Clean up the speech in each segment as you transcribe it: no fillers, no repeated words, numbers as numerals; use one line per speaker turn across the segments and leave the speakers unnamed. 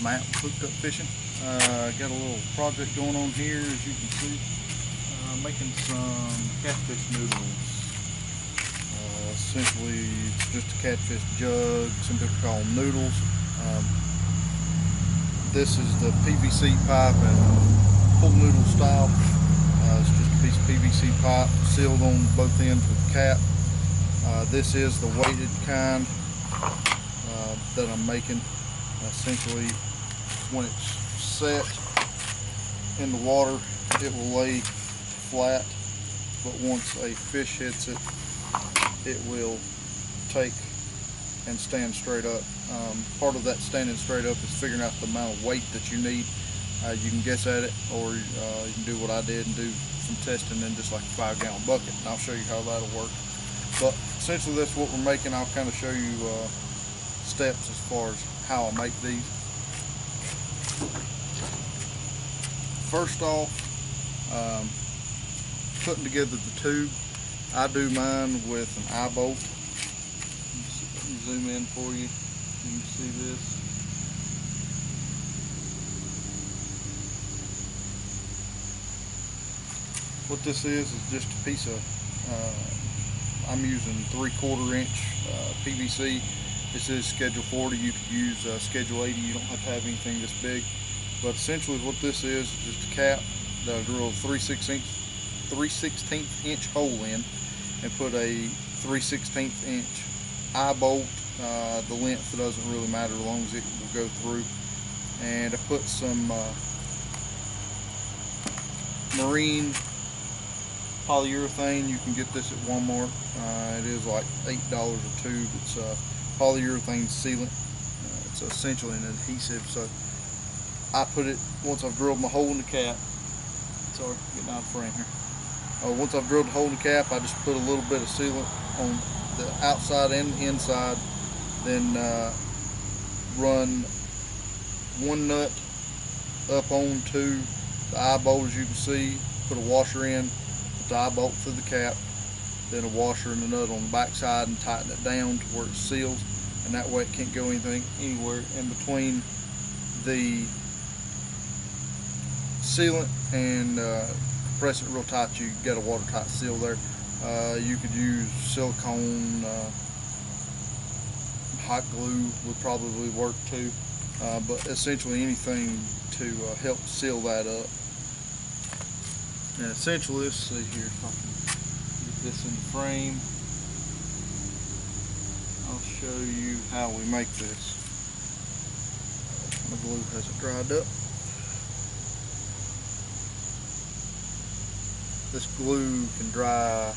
I'm out hooked up fishing. Got a little project going on here, as you can see. Making some catfish noodles. Essentially, it's just a catfish jug. Some people call them noodles. This is the PVC pipe and full noodle style. It's just a piece of PVC pipe sealed on both ends with a cap. This is the weighted kind that I'm making. Essentially, when it's set in the water, it will lay flat, but once a fish hits it, it will take and stand straight up. Part of that standing straight up is figuring out the amount of weight that you need. You can guess at it, or you can do what I did and do some testing in just like a 5-gallon bucket, and I'll show you how that'll work. But essentially that's what we're making. I'll kind of show you steps as far as how I make these. First off, putting together the tube. I do mine with an eye bolt. Let me zoom in for you. You can see this. What this is just a piece of, I'm using 3/4 inch PVC. This is Schedule 40. You could use Schedule 80. You don't have to have anything this big. But essentially what this is just a cap that I drill a 3/16 inch hole in and put a 3/16 inch eye bolt. The length doesn't really matter as long as it will go through. And I put some marine polyurethane. You can get this at Walmart. It is like $8 a tube. It's polyurethane sealant. It's essentially an adhesive. So I put it, once I've drilled my hole in the cap, sorry, getting out of frame here. Once I've drilled the hole in the cap, I just put a little bit of sealant on the outside and the inside, then run one nut up onto the eye bolt, as you can see, put a washer in, put the eye bolt through the cap, then a washer and a nut on the back side, and tighten it down to where it seals, and that way it can't go anywhere in between the sealant and press it real tight. You get a watertight seal there. You could use silicone, hot glue would probably work too, but essentially anything to help seal that up. And essentially, let's see here if I can get this in the frame. I'll show you how we make this. My glue hasn't dried up. This glue can dry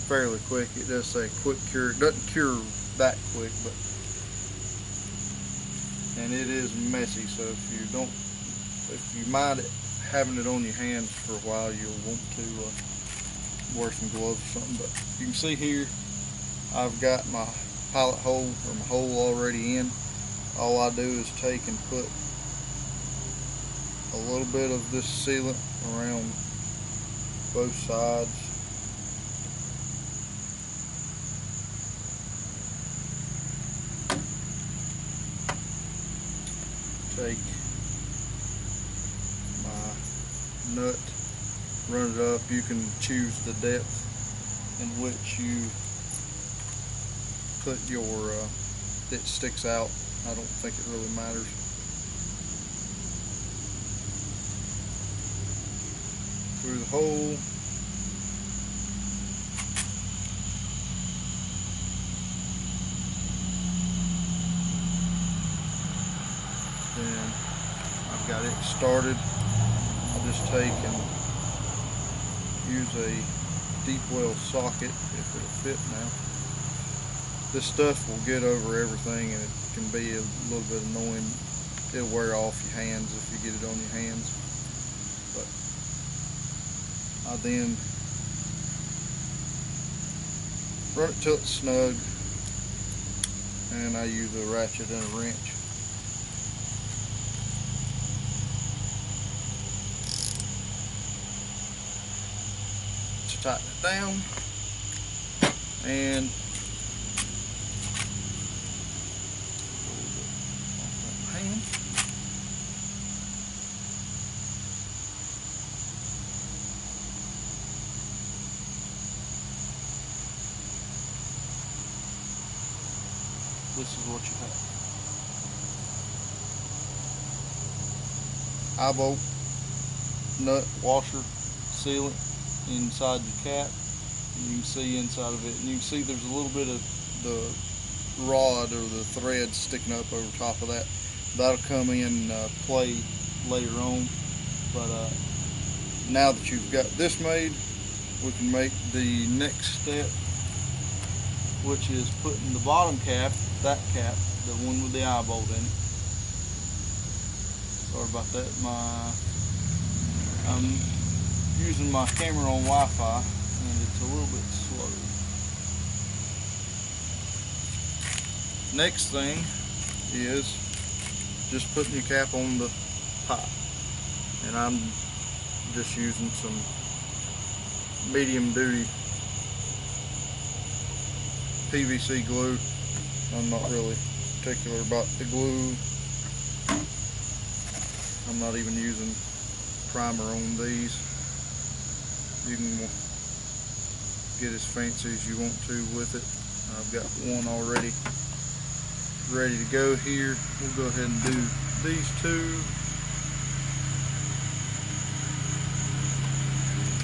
fairly quick. It does say quick cure. It doesn't cure that quick, but, and it is messy. So if you mind it, having it on your hands for a while, you'll want to wear some gloves or something. But you can see here, I've got my pilot hole, or my hole already in. All I do is take and put a little bit of this sealant around both sides. Take my nut, run it up. You can choose the depth in which you put your it sticks out. I don't think it really matters. Through the hole. Then I've got it started. I'll just take and use a deep well socket if it'll fit now. This stuff will get over everything, and it can be a little bit annoying. It'll wear off your hands if you get it on your hands. But I then run it till it's snug, and I use a ratchet and a wrench. To tighten it down, and hand. this is what you have. Eye bolt, nut, washer, sealant inside the cap. You can see inside of it, and you can see there's a little bit of the rod or the thread sticking up over top of that. That'll come in play later on. But now that you've got this made, we can make the next step, which is putting the bottom cap, that cap, the one with the eye bolt in it. Sorry about that. I'm using my camera on Wi-Fi and it's a little bit slow. Next thing is just putting your cap on the pipe, and I'm just using some medium duty PVC glue. I'm not really particular about the glue. I'm not even using primer on these. You can get as fancy as you want to with it. I've got one already ready to go here. We'll go ahead and do these two.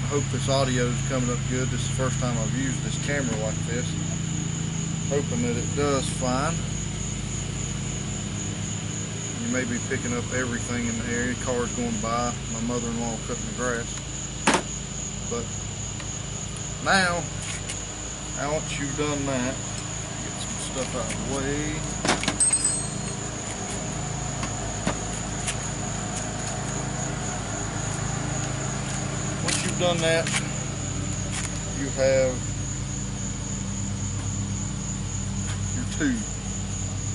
I hope this audio is coming up good. This is the first time I've used this camera like this. Hoping that it does fine. You may be picking up everything in the area. Cars going by, my mother-in-law cutting the grass. But now once you've done that, get some stuff out of the way. Once you've done that, you have your tube.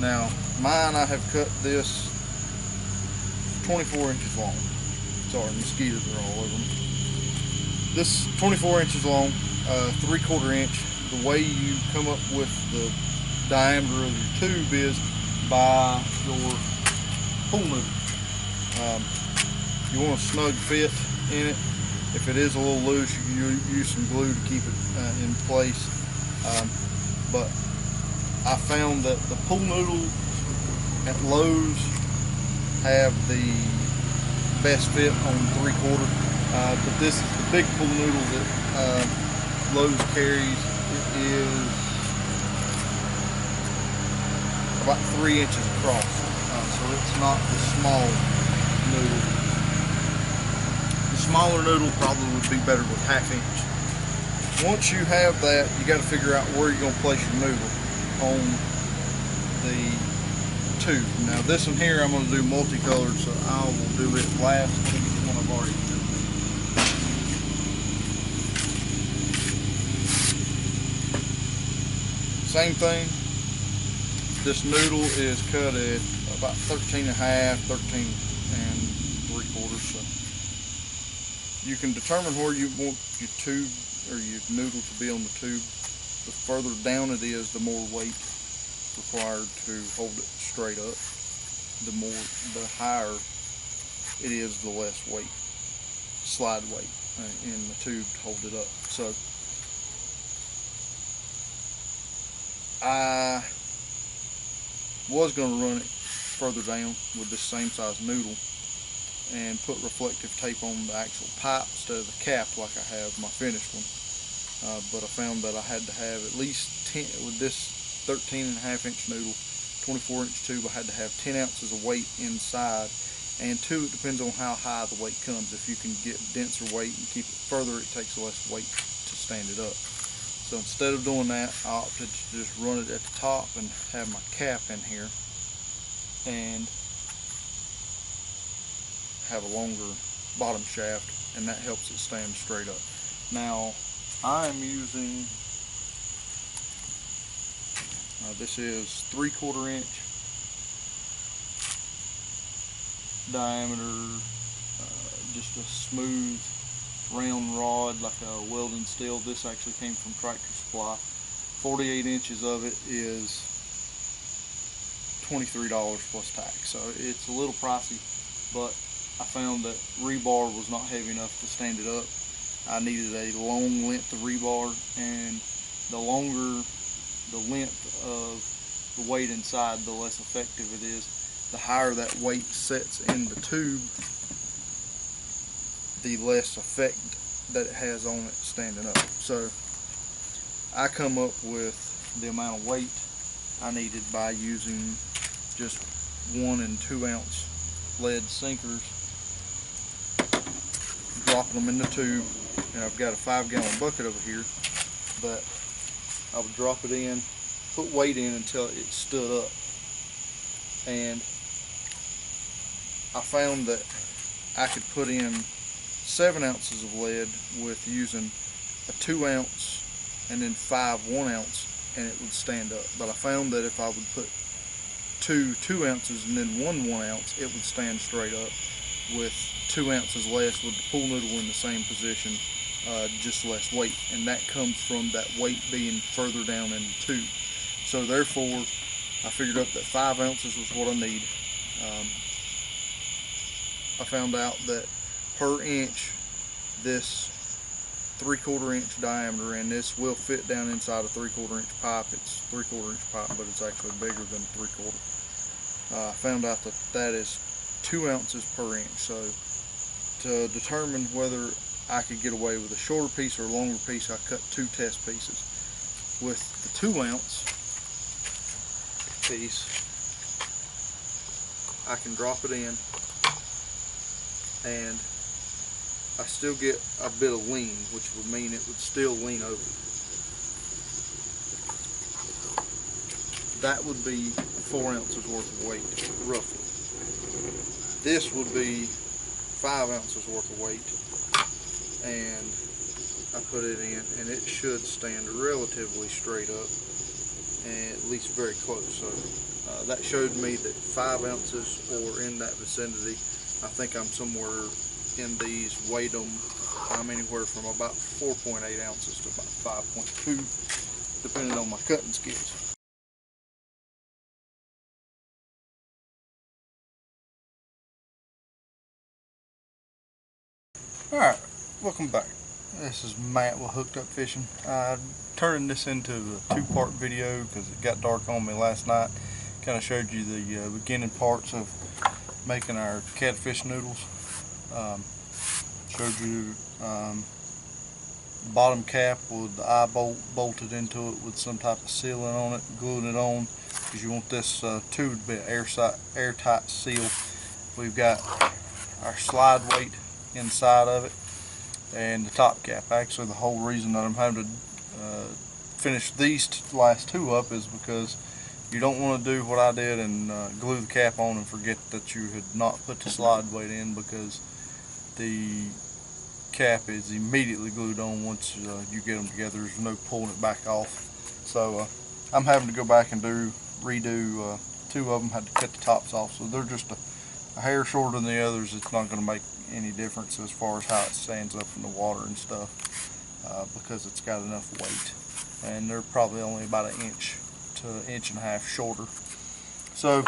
Now, mine, I have cut this 24 inches long. Sorry, mosquitoes are all over me. This 24 inches long, 3/4 inch. The way you come up with the diameter of your tube is by your pool noodle. You want a snug fit in it. If it is a little loose, you can use some glue to keep it in place. But I found that the pool noodles at Lowe's have the best fit on 3/4. But this is the big pool noodle that Lowe's carries. It is about 3 inches across, so it's not the small noodle. The smaller noodle probably would be better with 1/2 inch. Once you have that, you got to figure out where you're going to place your noodle on the tube. Now this one here I'm going to do multicolored, so I will do it last. I think it's one I've already done. Same thing. This noodle is cut at about 13.5, 13 3/4. So you can determine where you want your tube or your noodle to be on the tube. The further down it is, the more weight required to hold it straight up. The higher it is, the less weight, slide weight in the tube to hold it up. So I was going to run it further down with this same size noodle and put reflective tape on the actual pipe instead of the cap like I have my finished one. But I found that I had to have at least 10, with this 13.5 inch noodle, 24 inch tube, I had to have 10 ounces of weight inside. And two, it depends on how high the weight comes. If you can get denser weight and keep it further, it takes less weight to stand it up. So instead of doing that, I opted to just run it at the top and have my cap in here and have a longer bottom shaft, and that helps it stand straight up. Now I'm using, this is 3/4 inch diameter, just a smooth round rod like a welding steel. This actually came from Tractor Supply. 48 inches of it is $23 plus tax, so it's a little pricey, but I found that rebar was not heavy enough to stand it up. I needed a long length of rebar, and the longer the length of the weight inside, the less effective it is. The higher that weight sets in the tube, the less effect that it has on it standing up. So I come up with the amount of weight I needed by using just 1 and 2 ounce lead sinkers, dropping them in the tube, and I've got a 5-gallon bucket over here, but I would drop it in, put weight in until it stood up, and I found that I could put in 7 ounces of lead with using a 2 ounce and then 5 1 ounce, and it would stand up. But I found that if I would put 2 2 ounces and then 1 1 ounce, it would stand straight up with 2 ounces less, with the pool noodle in the same position, just less weight. And that comes from that weight being further down in the tube. So therefore, I figured up that 5 ounces was what I need. I found out that per inch, this 3/4 inch diameter, and this will fit down inside a 3/4 inch pipe. It's 3/4 inch pipe, but it's actually bigger than 3/4. I found out that that is 2 ounces per inch. So to determine whether I could get away with a shorter piece or a longer piece, I cut 2 test pieces. With the 2 ounce piece, I can drop it in, and I still get a bit of lean, which would mean it would still lean over. That would be 4 ounces worth of weight, roughly. This would be 5 ounces worth of weight, and I put it in, and it should stand relatively straight up, and at least very close. So that showed me that 5 ounces or in that vicinity. I think I'm somewhere in these, weighed them, I'm anywhere from about 4.8 ounces to about 5.2, depending on my cutting skills. Alright, welcome back. This is Matt with Hooked Up Fishing. I turned this into a 2-part video because it got dark on me last night. Kind of showed you the beginning parts of making our catfish noodles. Showed you bottom cap with the eye bolt bolted into it with some type of sealant on it, gluing it on, because you want this tube to be an airtight seal. We've got our slide weight inside of it and the top cap. Actually, the whole reason that I'm having to finish these last 2 up is because you don't want to do what I did and glue the cap on and forget that you had not put the slide weight in, because the cap is immediately glued on once you get them together. There's no pulling it back off. So I'm having to go back and redo 2 of them. Had to cut the tops off, so they're just a hair shorter than the others. It's not going to make any difference as far as how it stands up in the water and stuff, because it's got enough weight, and they're probably only about 1 inch to 1.5 inches shorter. So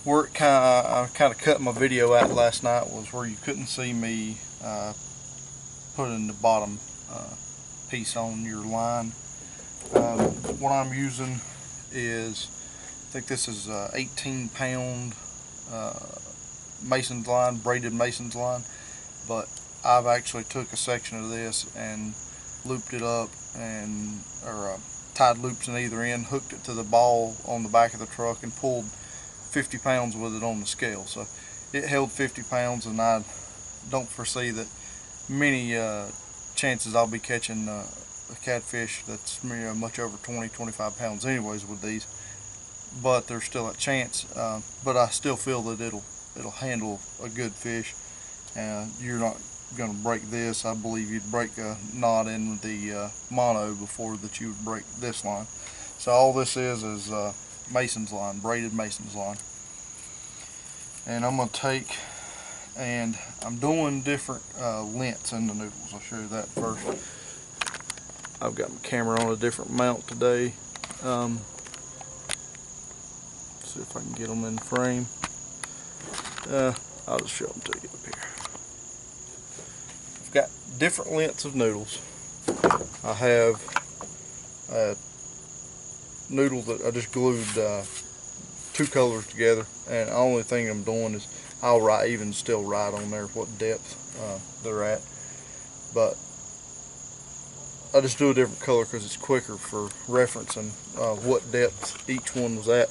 where it I kind of cut my video out last night was where you couldn't see me putting the bottom piece on your line. What I'm using is, I think this is 18-pound Mason's line, braided Mason's line, but I've actually took a section of this and looped it up, and tied loops in either end, hooked it to the ball on the back of the truck, and pulled 50 pounds with it on the scale. So it held 50 pounds, and I don't foresee that many chances I'll be catching a catfish that's much over 20-25 pounds anyways with these, but there's still a chance. But I still feel that it'll handle a good fish. You're not going to break this. I believe you'd break a knot in the mono before that you would break this line. So all this is Mason's line, braided Mason's line. And I'm going to take, and I'm doing different lengths in the noodles. I'll show you that first. I've got my camera on a different mount today. See if I can get them in frame. I'll just show them to you up here. I've got different lengths of noodles. I have noodle that I just glued 2 colors together, and the only thing I'm doing is I'll still write on there what depth they're at, but I just do a different color because it's quicker for referencing what depth each one was at.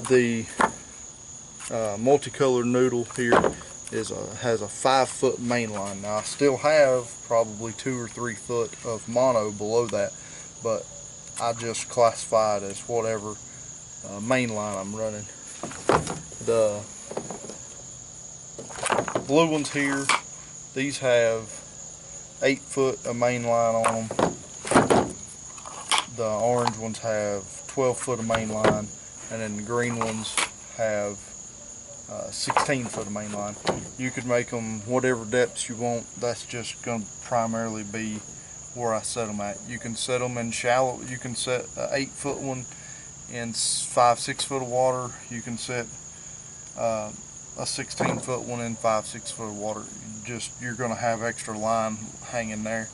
The multicolored noodle here has a 5-foot main line. Now I still have probably 2 or 3 foot of mono below that, but I just classify it as whatever main line I'm running. The blue ones here, these have 8 foot of main line on them. The orange ones have 12 foot of main line, and then the green ones have 16 foot of main line. You could make them whatever depths you want. That's just going to primarily be where I set them at. You can set them in shallow. You can set an 8 foot one in 5-6 foot of water. You can set a 16 foot one in 5-6 foot of water. You're going to have extra line hanging there.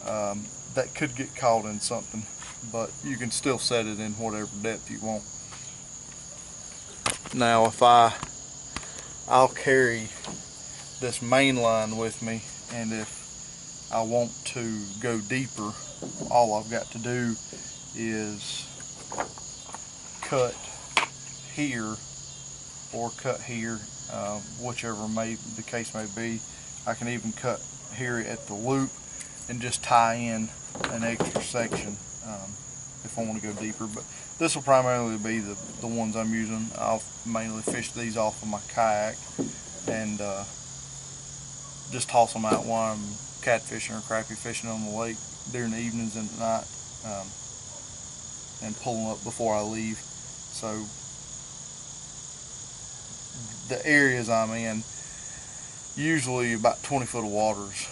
That could get caught in something, but you can still set it in whatever depth you want. Now if I'll carry this main line with me, and if I want to go deeper, all I've got to do is cut here or cut here, whichever the case may be. I can even cut here at the loop and just tie in an extra section if I want to go deeper. But this will primarily be the ones I'm using. I'll mainly fish these off of my kayak and just toss them out while I'm catfishing or crappie fishing on the lake during the evenings and at night, and pull them up before I leave. So the areas I'm in, usually about 20 foot of water's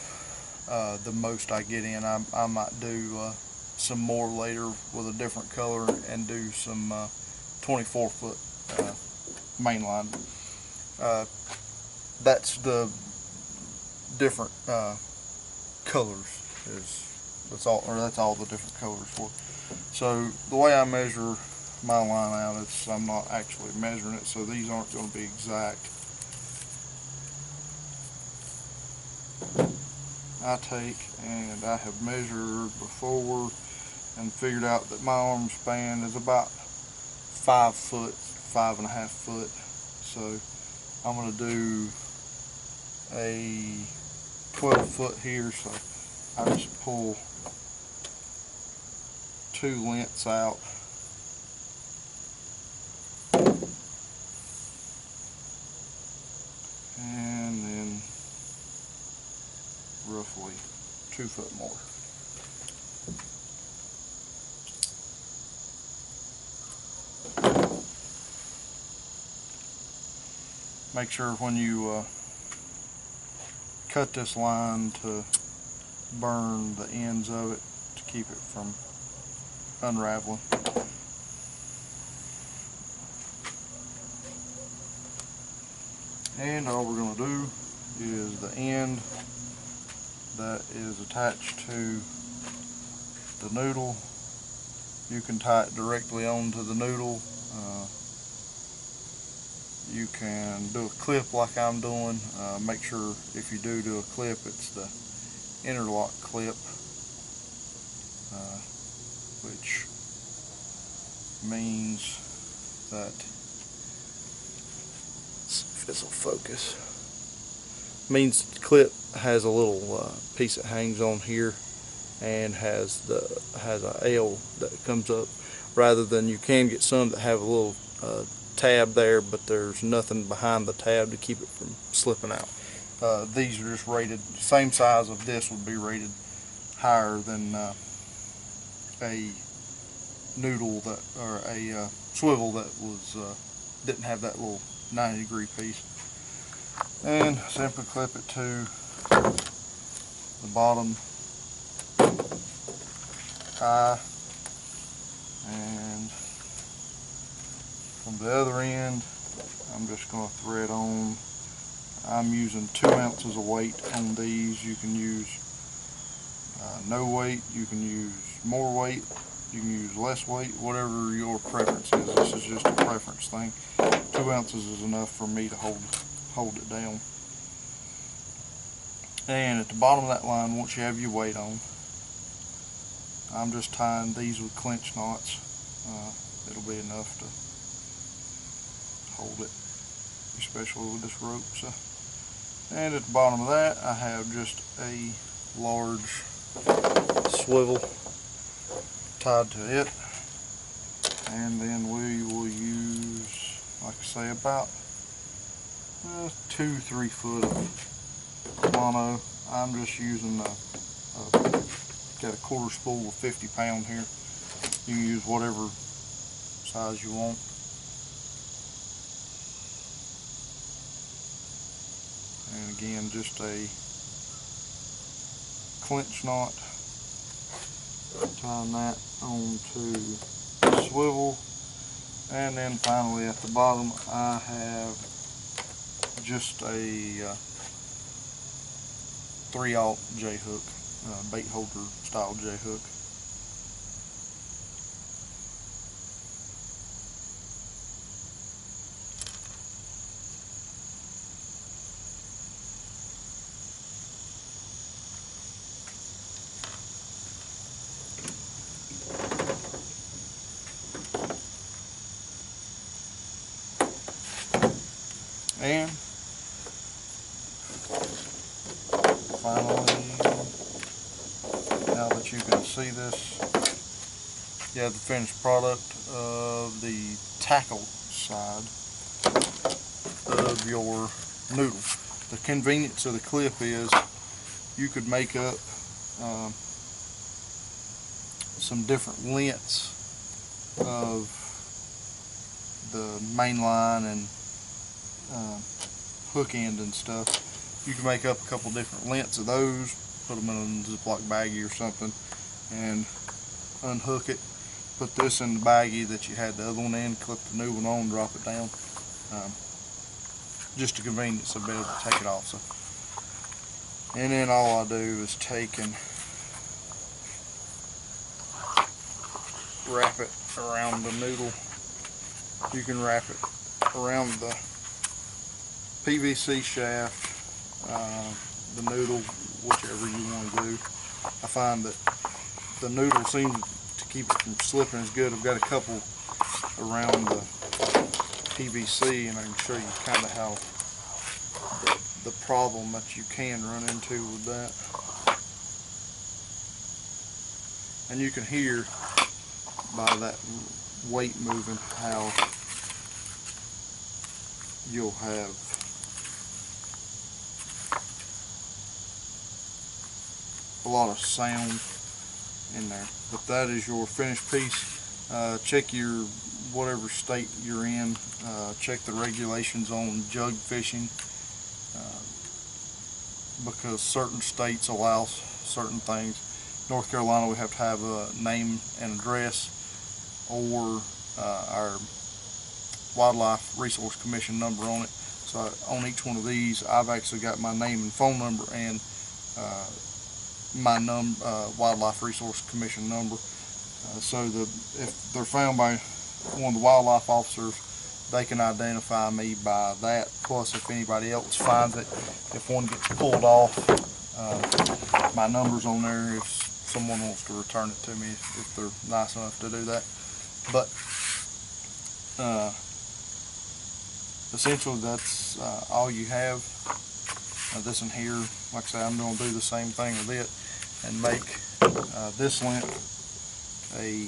the most I get in. I might do some more later with a different color and do some 24 foot main line. That's the different colors. That's all the different colors for. So the way I measure my line out, I'm not actually measuring it, so these aren't going to be exact. I have measured before and figured out that my arm span is about 5 foot, 5.5 foot. So I'm going to do a 12 foot here, so I just pull 2 lengths out. And then roughly 2 foot more. Make sure when you cut this line to burn the ends of it to keep it from unraveling. And all we're going to do is the end that is attached to the noodle. You can tie it directly onto the noodle. You can do a clip like I'm doing. Make sure if you do a clip, it's the interlock clip, which means that, let's see if this will focus, means the clip has a little piece that hangs on here and has a L that comes up, rather than you can get some that have a little tab there, but there's nothing behind the tab to keep it from slipping out. These are just rated, same size of this would be rated higher than a noodle that, or a swivel that was didn't have that little 90-degree piece. And simply clip it to the bottom eye, and from the other end I'm just going to thread on. I'm using 2 ounces of weight on these. You can use no weight, you can use more weight. You can use less weight, whatever your preference is. This is just a preference thing. 2 ounces is enough for me to hold it down. And at the bottom of that line, once you have your weight on, I'm just tying these with clinch knots. It'll be enough to hold it, especially with this rope. So, and at the bottom of that, I have just a large swivel tied to it, and then we will use, like I say, about 2-3 foot of mono. I'm just using got a quarter spool of 50 pound here. You can use whatever size you want. And again, just a clinch knot, tying that onto the swivel, and then finally at the bottom I have just a 3/0 J hook, bait holder style J hook. And finally, now that you can see this, you have the finished product of the tackle side of your noodle. The convenience of the clip is you could make up some different lengths of the main line and hook end and stuff. You can make up a couple different lengths of those, put them in a Ziploc baggie or something, and unhook it. Put this in the baggie that you had the other one in, clip the new one on, drop it down. Just a convenience of being able to take it off. So, and then all I do is take and wrap it around the noodle. You can wrap it around the PVC shaft, the noodle, whichever you want to do. I find that the noodle seems to keep it from slipping as good. I've got a couple around the PVC, and I can show you kind of how the problem that you can run into with that. And you can hear by that weight moving how you'll have a lot of sound in there. But that is your finished piece. Check your whatever state you're in. Check the regulations on jug fishing, because certain states allow certain things. North Carolina, we have to have a name and address, or our Wildlife Resource Commission number on it. So on each one of these, I've actually got my name and phone number and my Wildlife Resource Commission number. So that if they're found by one of the wildlife officers, they can identify me by that. Plus, if anybody else finds it, if one gets pulled off, my number's on there if someone wants to return it to me, if they're nice enough to do that. But essentially, that's all you have. This in here, like I said, I'm going to do the same thing with it and make this length a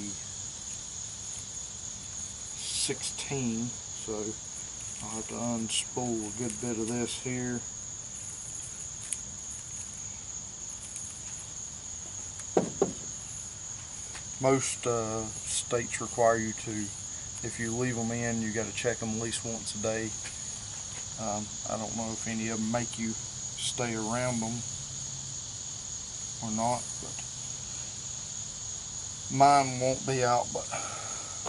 16. So I'll have to unspool a good bit of this here. Most states require you to, if you leave them in, you got to check them at least once a day. I don't know if any of them make you stay around them or not, but mine won't be out but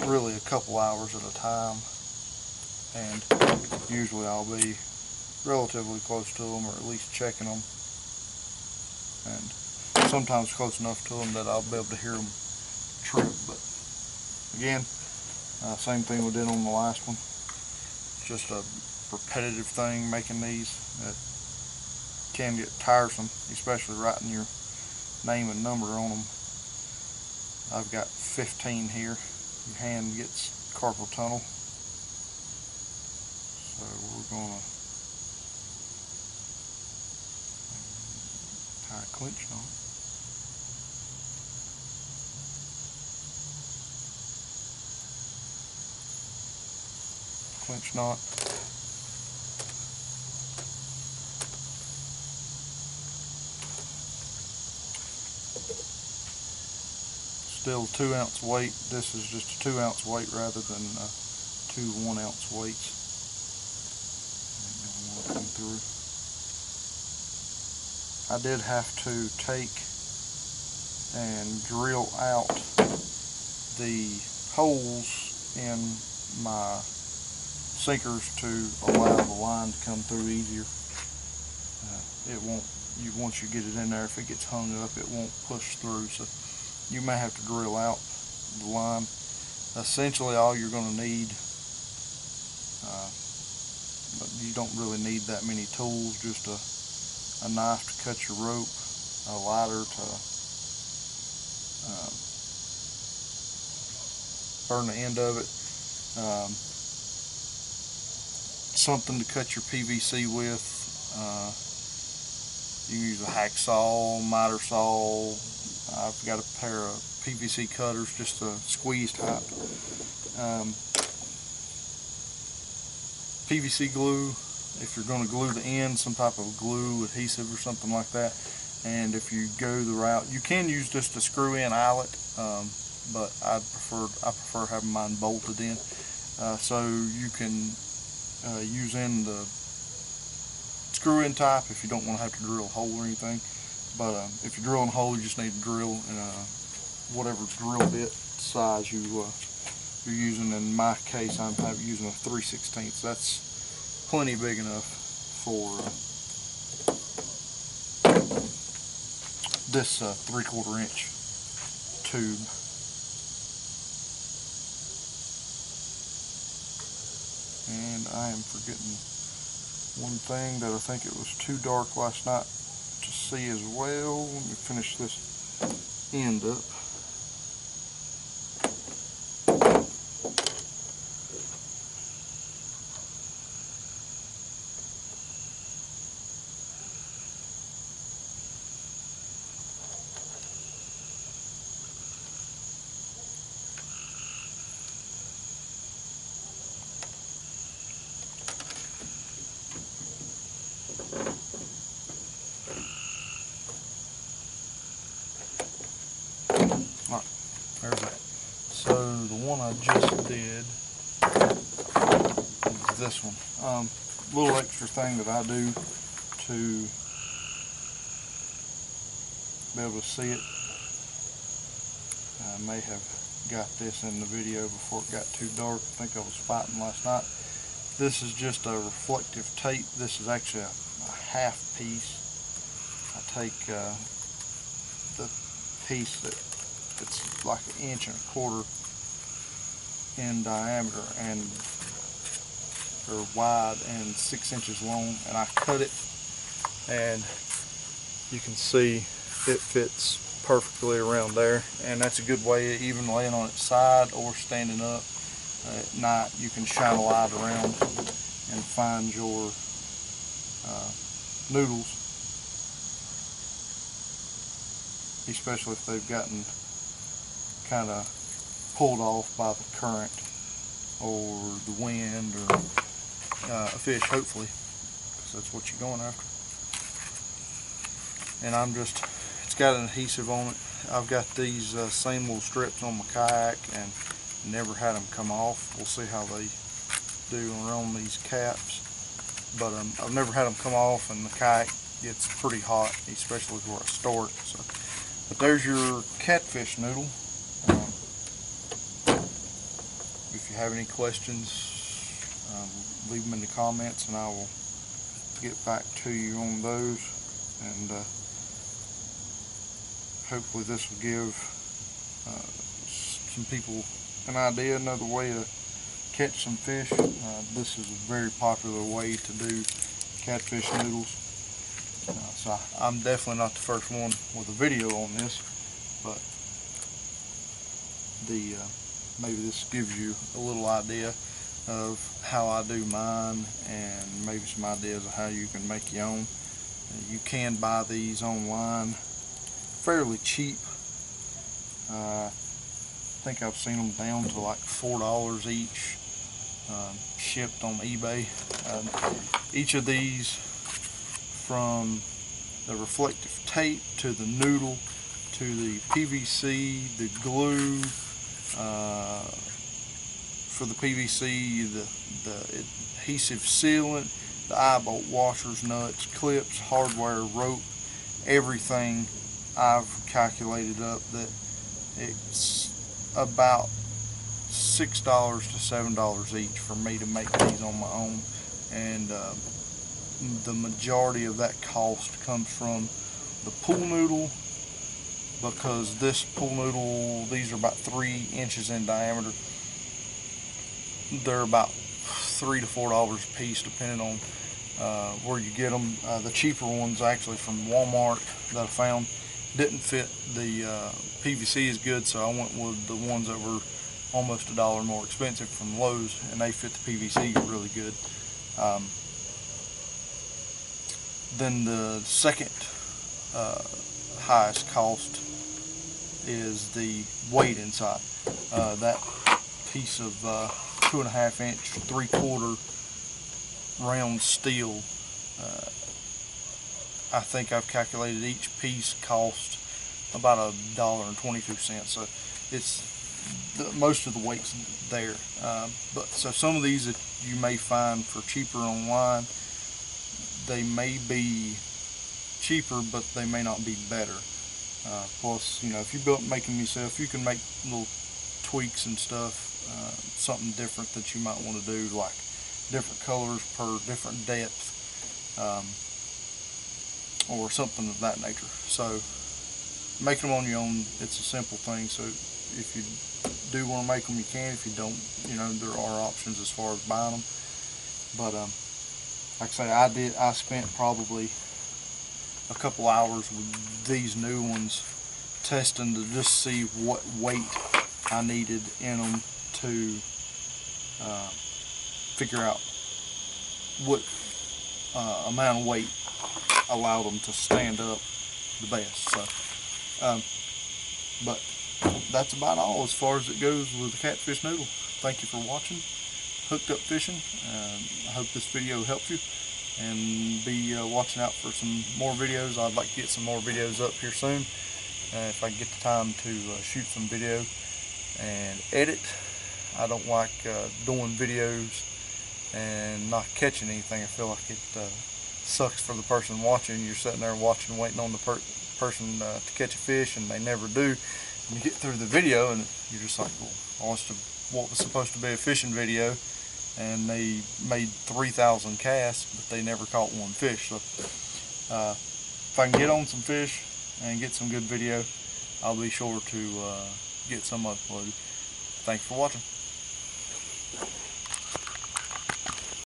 really a couple hours at a time, and usually I'll be relatively close to them, or at least checking them, and sometimes close enough to them that I'll be able to hear them trip. But Again, same thing we did on the last one. Just a repetitive thing making these that can get tiresome, especially writing your name and number on them. I've got 15 here. Your hand gets carpal tunnel. So we're going to tie a clinch knot. Clinch knot. Still 2 ounce weight. This is just a 2 ounce weight rather than 2 1 ounce weights. Come through. I did have to take and drill out the holes in my sinkers to allow the line to come through easier. It won't, once you get it in there, if it gets hung up, it won't push through. So you may have to drill out the line. Essentially, all you're going to need, but you don't really need that many tools. Just a knife to cut your rope, a lighter to burn the end of it, something to cut your PVC with. You can use a hacksaw, miter saw. I've got a pair of PVC cutters, just a squeeze type. PVC glue, if you're going to glue the end, some type of glue, adhesive or something like that. And if you go the route, you can use just a screw-in eyelet, but I prefer having mine bolted in. So you can use in the screw-in type if you don't want to have to drill a hole or anything. But if you're drilling a hole, you just need to drill in whatever drill bit size you're using. In my case, I'm using a 3/16. That's plenty big enough for this 3/4 inch tube. And I am forgetting one thing that I think it was too dark last night to see as well. Let me finish this end up. Alright, there's that. So the one I just did is this one. Little extra thing that I do to be able to see it. I may have got this in the video before it got too dark. I think I was fighting last night. This is just a reflective tape. This is actually a half piece. I take the piece that it's like 1.25 inches in diameter and or wide and 6 inches long, and I cut it, and you can see it fits perfectly around there. And that's a good way, even laying on its side or standing up at night, you can shine a light around and find your noodles, especially if they've gotten kind of pulled off by the current or the wind or a fish, hopefully, because that's what you're going after. And it's got an adhesive on it. I've got these same little strips on my kayak and never had them come off. We'll see how they do around these caps, but I've never had them come off, and the kayak gets pretty hot, especially where I store it. So, but there's your catfish noodle. If you have any questions, leave them in the comments and I will get back to you on those. And hopefully this will give some people an idea, another way to catch some fish, this is a very popular way to do catfish noodles. So I'm definitely not the first one with a video on this, but maybe this gives you a little idea of how I do mine, and maybe some ideas of how you can make your own. You can buy these online fairly cheap. I think I've seen them down to like $4 each, shipped on eBay. Each of these, from the reflective tape to the noodle to the PVC, the glue, for the PVC, the adhesive sealant, the eye bolt washers, nuts, clips, hardware, rope, everything I've calculated up that it's about $6 to $7 each for me to make these on my own, and the majority of that cost comes from the pool noodle, because this pool noodle, these are about 3 inches in diameter. They're about $3 to $4 a piece, depending on where you get them. The cheaper ones, actually from Walmart, that I found didn't fit the PVC as good, so I went with the ones that were almost $1 more expensive from Lowe's, and they fit the PVC really good. Then the second highest cost is the weight inside. That piece of 2.5 inch, 3/4 round steel, I think I've calculated each piece cost about $1.22. So it's most of the weight's there. But so some of these that you may find for cheaper online, they may be cheaper, but they may not be better. Plus, you know, if you built making yourself, you can make little tweaks and stuff, something different that you might want to do, like different colors per different depth, or something of that nature. So making them on your own, it's a simple thing. So if you do want to make them, you can. If you don't, you know, there are options as far as buying them. But like I say, I spent probably a couple hours with these new ones testing to just see what weight I needed in them to figure out what amount of weight allowed them to stand up the best. So, but that's about all as far as it goes with the catfish noodle. Thank you for watching Hooked Up Fishing. I hope this video helped you, and be watching out for some more videos. I'd like to get some more videos up here soon, if I can get the time to shoot some video and edit. I don't like doing videos and not catching anything. I feel like it sucks for the person watching. You're sitting there watching, waiting on the person to catch a fish, and they never do. And you get through the video and you're just like, well, I watched what was supposed to be a fishing video, and they made 3,000 casts, but they never caught one fish. So if I can get on some fish and get some good video, I'll be sure to get some uploaded. Thanks for watching.